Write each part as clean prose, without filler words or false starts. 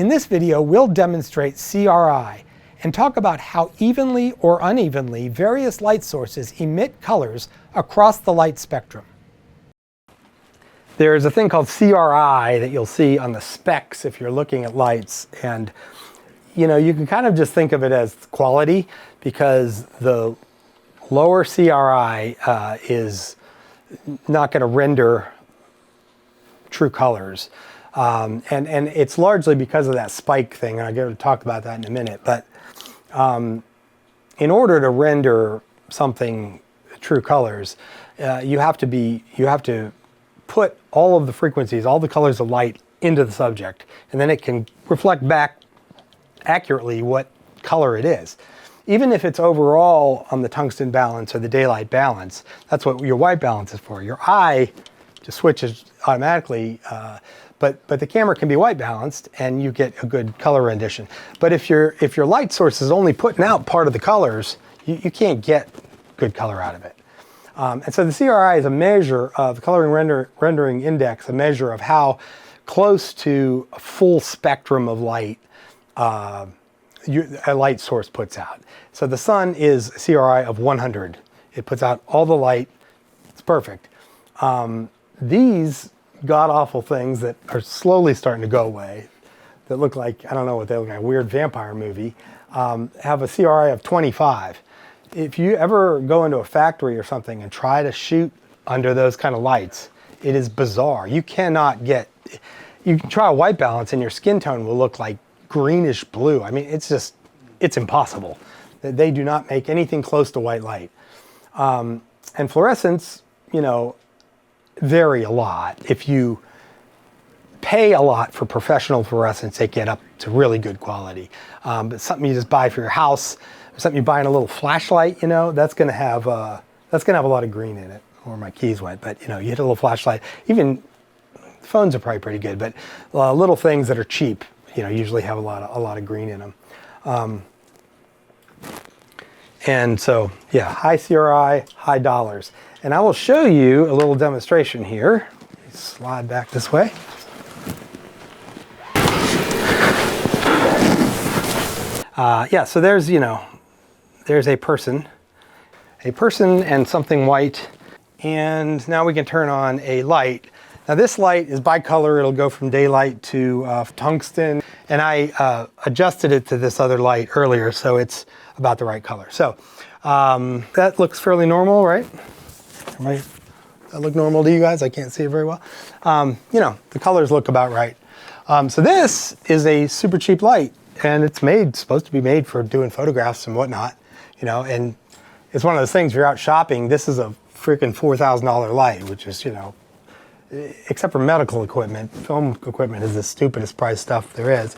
In this video, we'll demonstrate CRI and talk about how evenly or unevenly various light sources emit colors across the light spectrum. There's a thing called CRI that you'll see on the specs if you're looking at lights, and you can kind of just think of it as quality, because the lower CRI is not going to render true colors. And it's largely because of that spike thing, and I'm going to talk about that in a minute. But in order to render something true colors, you have to put all of the frequencies, all the colors of light into the subject, and then it can reflect back accurately what color it is. Even if it's overall on the tungsten balance or the daylight balance, that's what your white balance is for. Your eye just switches automatically, but the camera can be white balanced and you get a good color rendition. But if your light source is only putting out part of the colors, you can't get good color out of it. And so the CRI is a measure of the coloring rendering index, a measure of how close to a full spectrum of light a light source puts out. So the sun is a CRI of 100. It puts out all the light. It's perfect. These god-awful things that are slowly starting to go away, that look like, I don't know what they look like, a weird vampire movie, have a CRI of 25. If you ever go into a factory or something and try to shoot under those kind of lights, it is bizarre. You cannot get, you can try a white balance and your skin tone will look like greenish blue. I mean, it's impossible. They do not make anything close to white light. And fluorescents, vary a lot. If you pay a lot for professional fluorescents, they get up to really good quality. But something you just buy for your house, or something you buy in a little flashlight, that's going to have a lot of green in it. Or my keys went, but you hit a little flashlight. Even phones are probably pretty good, but little things that are cheap, usually have a lot of green in them. And so, yeah, high CRI, high dollars. And I will show you a little demonstration here. Slide back this way. Yeah, so there's a person and something white. And now we can turn on a light. Now this light is bicolor. It'll go from daylight to tungsten. And I adjusted it to this other light earlier, so it's about the right color. So that looks fairly normal, right? Does that look normal to you guys? I can't see it very well. The colors look about right. So this is a super cheap light, and it's supposed to be made for doing photographs and whatnot, and it's one of those things, if you're out shopping, this is a freaking $4,000 light, which is, except for medical equipment, film equipment is the stupidest price stuff there is.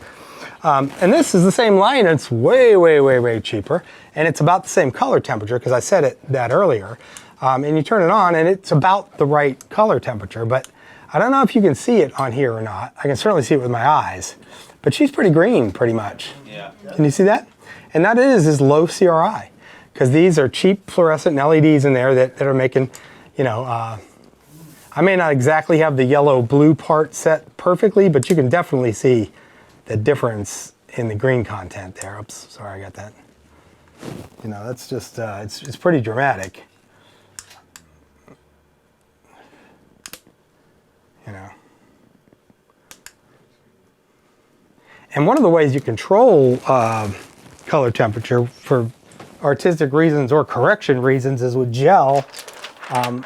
And this is the same light, and it's way, way, way, way cheaper. And it's about the same color temperature, because I said that earlier. And you turn it on, and it's about the right color temperature. But I don't know if you can see it on here or not. I can certainly see it with my eyes. But she's pretty green, pretty much. Yeah. Can you see that? And that is low CRI, because these are cheap fluorescent LEDs in there that are making, I may not exactly have the yellow-blue part set perfectly, but you can definitely see the difference in the green content there. Oops, sorry, I got that. That's just, it's pretty dramatic. And one of the ways you control color temperature for artistic reasons or correction reasons is with gel.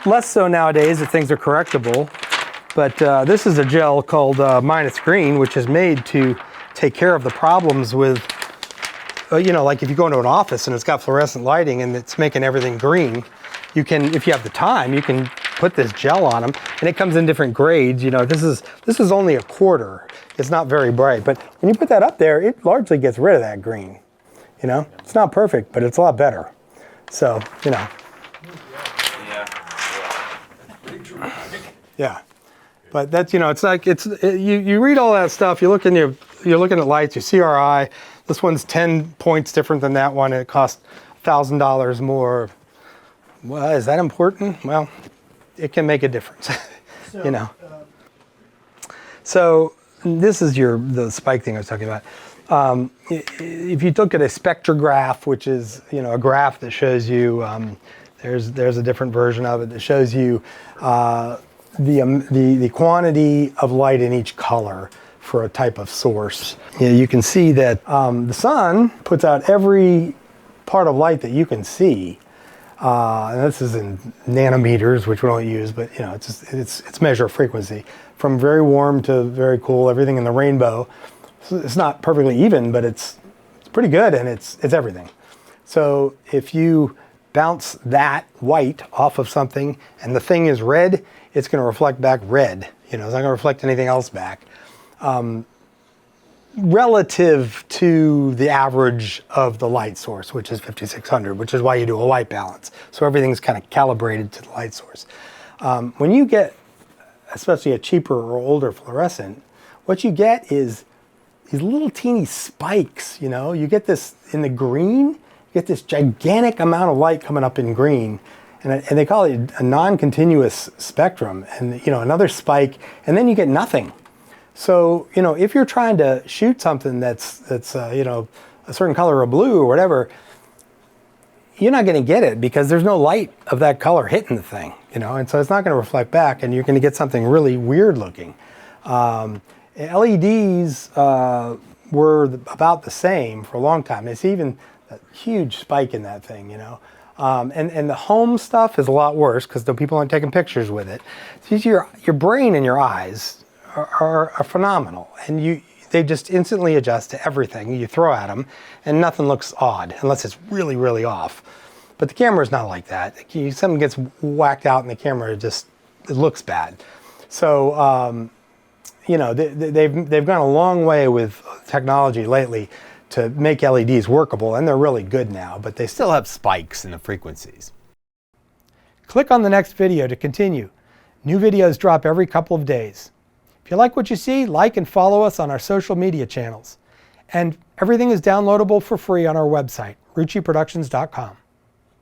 Less so nowadays that things are correctable, but this is a gel called Minus Green, which is made to take care of the problems with, like if you go into an office and it's got fluorescent lighting and it's making everything green, you can, if you have the time, you can put this gel on them, and it comes in different grades. This is only a quarter. It's not very bright, but when you put that up there, it largely gets rid of that green. It's not perfect, but it's a lot better. So, Yeah, but that's, it's like, you read all that stuff, you're looking at lights, your CRI, this one's 10 points different than that one, and it costs $1,000 more. Well, is that important? Well, it can make a difference, So this is the spike thing I was talking about. If you look at a spectrograph, which is a graph that shows you, there's a different version of it that shows you the quantity of light in each color for a type of source. You can see that the sun puts out every part of light that you can see. And this is in nanometers, which we don't use, but it's measure of frequency from very warm to very cool. Everything in the rainbow. So it's not perfectly even, but it's pretty good, and it's everything. So if you bounce that white off of something, and the thing is red, it's going to reflect back red. It's not going to reflect anything else back. Relative to the average of the light source, which is 5600, which is why you do a white balance. So everything's kind of calibrated to the light source. When you get, especially a cheaper or older fluorescent, what you get is these little teeny spikes. You get this in the green, you get this gigantic amount of light coming up in green, and they call it a non-continuous spectrum, and another spike, and then you get nothing. So, if you're trying to shoot something that's a certain color of blue or whatever, you're not going to get it because there's no light of that color hitting the thing, and so it's not going to reflect back, and you're going to get something really weird looking. LEDs were about the same for a long time. There's even a huge spike in that thing, and the home stuff is a lot worse because the people aren't taking pictures with it. So your brain and your eyes are phenomenal, and they just instantly adjust to everything you throw at them, and nothing looks odd unless it's really, really off. But the camera is not like that. Something gets whacked out in the camera, it looks bad. So they've gone a long way with technology lately to make LEDs workable, and they're really good now, but they still have spikes in the frequencies. Click on the next video to continue. New videos drop every couple of days. If you like what you see, like and follow us on our social media channels. And everything is downloadable for free on our website, ruchiproductions.com.